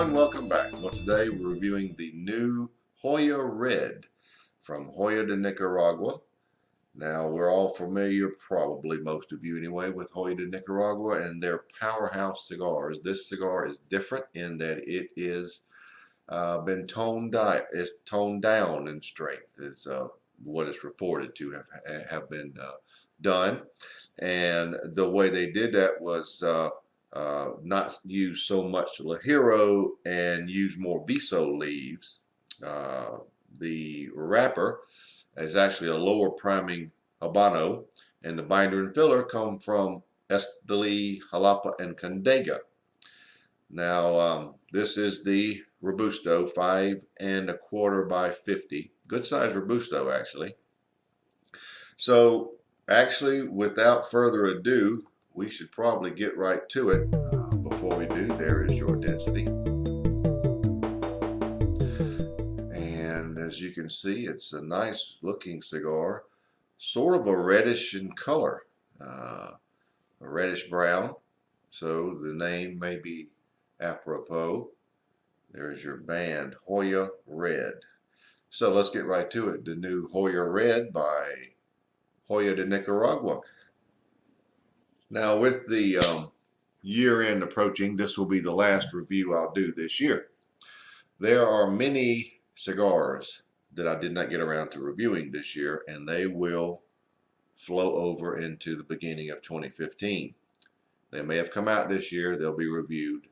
everyone, welcome back. Well, today we're reviewing the new Joya Red from Joya de Nicaragua. Now, we're all familiar, probably most of you anyway, with Joya de Nicaragua and their powerhouse cigars. This cigar is different in that it is been toned down in strength, is what is reported to have been done. And the way they did that was not use so much Lajero and use more Viso leaves. The wrapper is actually a lower priming Habano, and the binder and filler come from Esteli, Jalapa, and Condega. Now, this is the Robusto, 5 1/4 by 50. Good size Robusto, actually. So, actually, without further ado, we should probably get right to it. Before we do, there is your density. And as you can see, it's a nice looking cigar, sort of a reddish in color, a reddish brown. So the name may be apropos. There's your band, Joya Red. So let's get right to it. The new Joya Red by Joya de Nicaragua. Now, with the year end approaching, this will be the last review I'll do this year. There are many cigars that I did not get around to reviewing this year, and they will flow over into the beginning of 2015. They may have come out this year. They'll be reviewed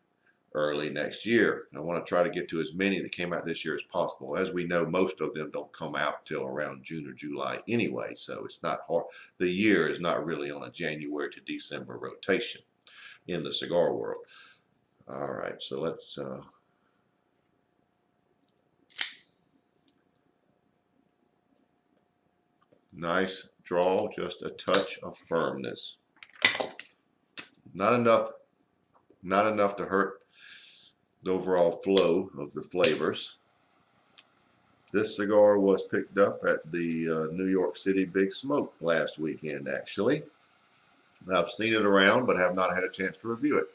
early next year. And I want to try to get to as many that came out this year as possible. As we know, most of them don't come out till around June or July anyway, so it's not hard. The year is not really on a January to December rotation in the cigar world. All right, so let's nice draw, just a touch of firmness. Not enough to hurt the overall flow of the flavors. This cigar was picked up at the New York City Big Smoke last weekend, actually. I've seen it around, but have not had a chance to review it.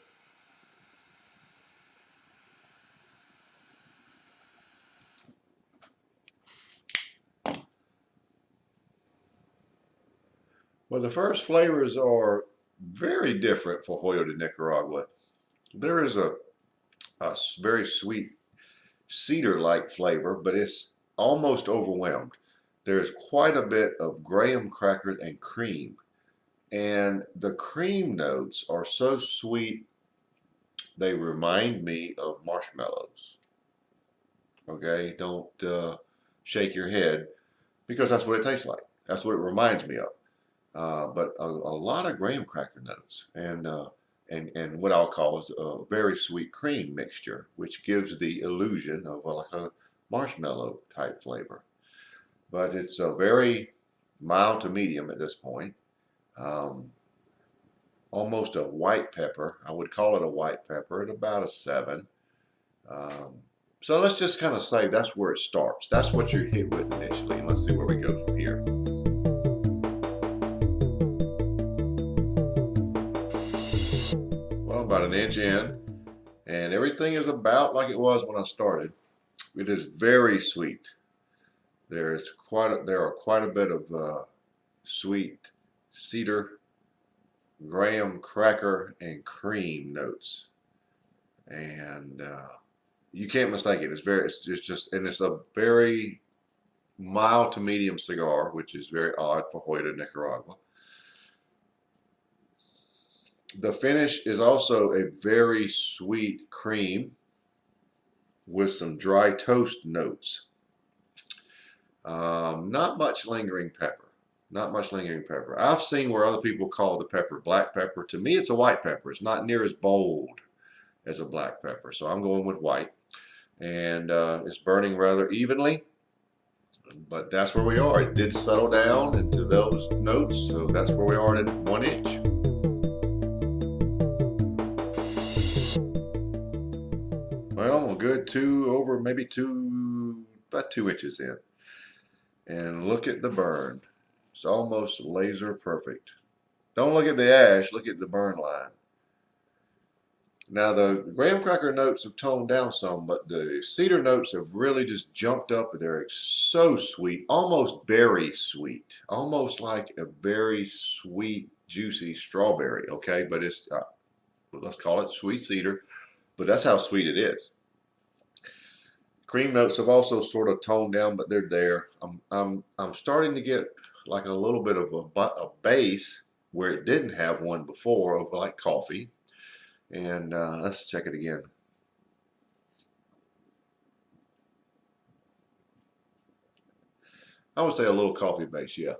Well, the first flavors are very different for Joya de Nicaragua. There is a very sweet cedar-like flavor, but it's almost overwhelmed. There's quite a bit of graham crackers and cream, and the cream notes are so sweet they remind me of marshmallows. Okay, don't shake your head, because that's what it tastes like. That's what it reminds me of. But a lot of graham cracker notes, and what I'll call is a very sweet cream mixture, which gives the illusion of like a marshmallow type flavor. But it's a very mild to medium at this point. Almost a white pepper. I would call it a white pepper at about a 7. So let's just kind of say that's where it starts. That's what you're hit with initially, and let's see where we go from here. Well, about an inch in, and everything is about like it was when I started. It is very sweet. There are quite a bit of sweet cedar, graham cracker, and cream notes, and you can't mistake it. It's a very mild to medium cigar, which is very odd for Joya de Nicaragua. The finish is also a very sweet cream with some dry toast notes. Not much lingering pepper. Not much lingering pepper. I've seen where other people call the pepper black pepper. To me, it's a white pepper. It's not near as bold as a black pepper, so I'm going with white. And it's burning rather evenly, but that's where we are. It did settle down into those notes, so that's where we are at 1 inch. Well, a good about 2 inches in. And look at the burn. It's almost laser perfect. Don't look at the ash, look at the burn line. Now the graham cracker notes have toned down some, but the cedar notes have really just jumped up. They're so sweet, almost berry sweet, almost like a very sweet, juicy strawberry. Okay, but it's let's call it sweet cedar, but that's how sweet it is. Cream notes have also sort of toned down, but they're there. I'm starting to get like a little bit of a base where it didn't have one before, of like coffee. And let's check it again. I would say a little coffee base, yeah.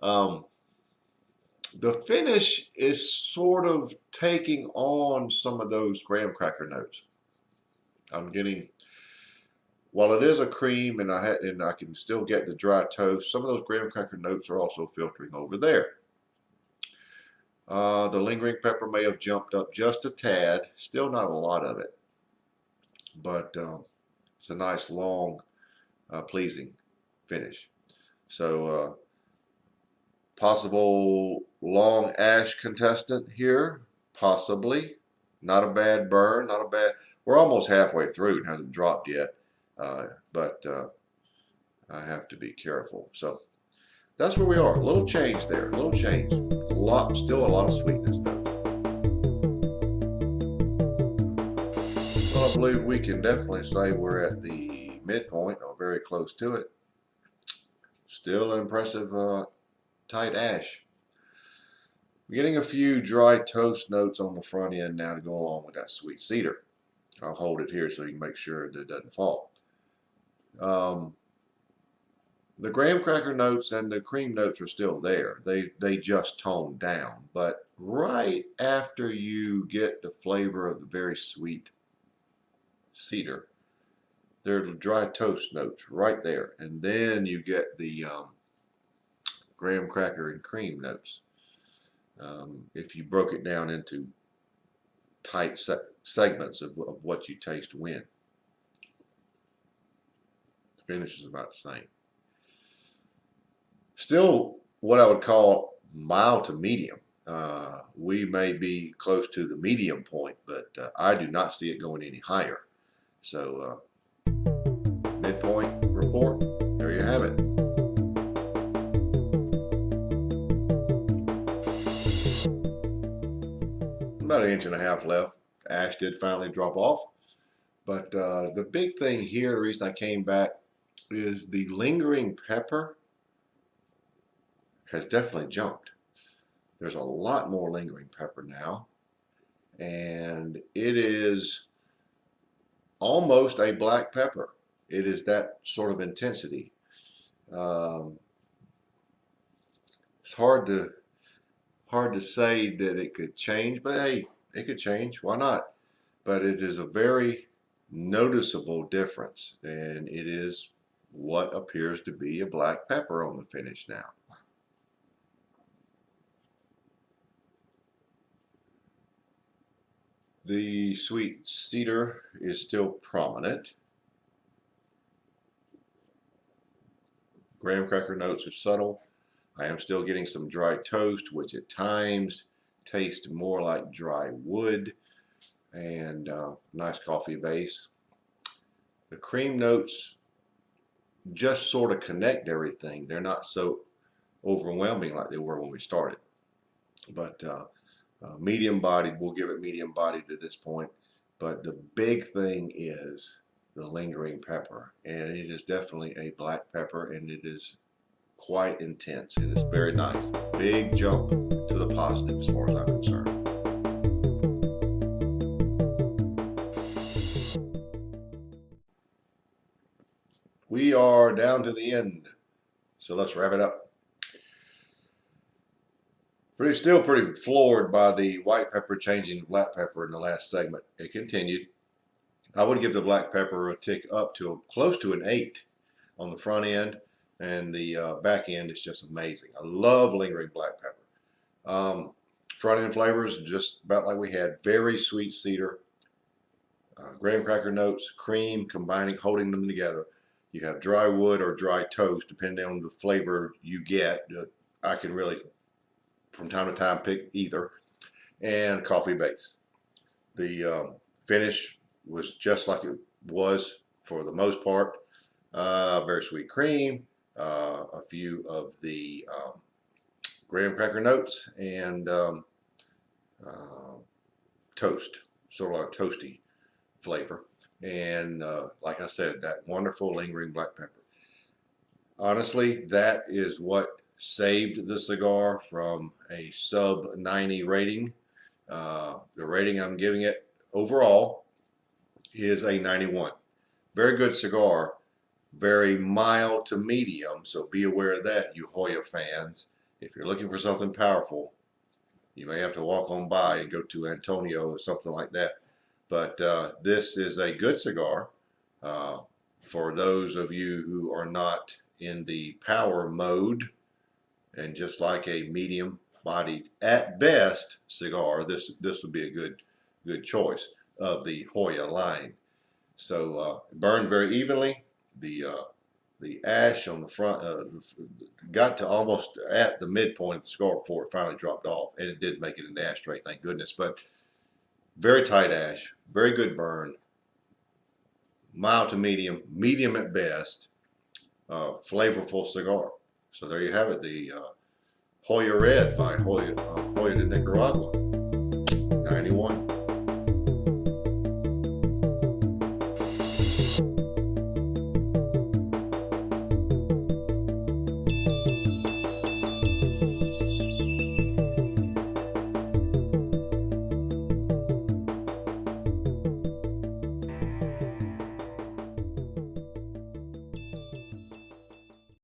The finish is sort of taking on some of those graham cracker notes. I'm getting, while it is a cream and I can still get the dry toast, some of those graham cracker notes are also filtering over there. The lingering pepper may have jumped up just a tad, still not a lot of it, but it's a nice long pleasing finish. So possible long ash contestant here, possibly. Not a bad burn, not a bad, we're almost halfway through, it hasn't dropped yet, but I have to be careful. So that's where we are. A little change there, a little change. Still a lot of sweetness though. Well, I believe we can definitely say we're at the midpoint or very close to it. Still an impressive tight ash. I'm getting a few dry toast notes on the front end now to go along with that sweet cedar. I'll hold it here so you can make sure that it doesn't fall. The graham cracker notes and the cream notes are still there. They just toned down. But right after you get the flavor of the very sweet cedar, there are the dry toast notes right there. And then you get the graham cracker and cream notes. If you broke it down into tight segments of what you taste when. The finish is about the same. Still what I would call mild to medium. We may be close to the medium point, but I do not see it going any higher. So midpoint report, there you have it. About 1.5 inches left. Ash did finally drop off. But the big thing here, the reason I came back, is the lingering pepper has definitely jumped. There's a lot more lingering pepper now. And it is almost a black pepper. It is that sort of intensity. It's hard to say that it could change, but hey, it could change. Why not? But it is a very noticeable difference, and it is what appears to be a black pepper on the finish now. The sweet cedar is still prominent. Graham cracker notes are subtle. I am still getting some dry toast, which at times tastes more like dry wood, and nice coffee base. The cream notes just sort of connect everything. They're not so overwhelming like they were when we started. But medium bodied, we'll give it medium bodied at this point. But the big thing is the lingering pepper, and it is definitely a black pepper, and it is quite intense. It is very nice. Big jump to the positive as far as I'm concerned. We are down to the end, so let's wrap it up. Still pretty floored by the white pepper changing to black pepper in the last segment. It continued. I would give the black pepper a tick up to close to an 8 on the front end, and the back end is just amazing. I love lingering black pepper. Front end flavors just about like we had. Very sweet cedar, graham cracker notes, cream, holding them together. You have dry wood or dry toast, depending on the flavor you get. I can really, from time to time, pick either. And coffee base. The finish was just like it was for the most part. Very sweet cream, a few of the graham cracker notes, and toast, sort of like toasty flavor. And like I said, that wonderful lingering black pepper. Honestly, that is what saved the cigar from a sub 90 rating. The rating I'm giving it overall is a 91. Very good cigar, very mild to medium, so be aware of that, you Hoya fans. If you're looking for something powerful, you may have to walk on by and go to Antonio or something like that. But this is a good cigar for those of you who are not in the power mode and just like a medium bodied at best cigar. This would be a good choice of the Hoya line. So it burned very evenly. The ash on the front got to almost at the midpoint of the cigar before it finally dropped off, and it did make it in the ashtray, thank goodness. But very tight ash, very good burn, mild to medium, medium at best, flavorful cigar. So there you have it, the Joya Red by Joya de Nicaragua, 91.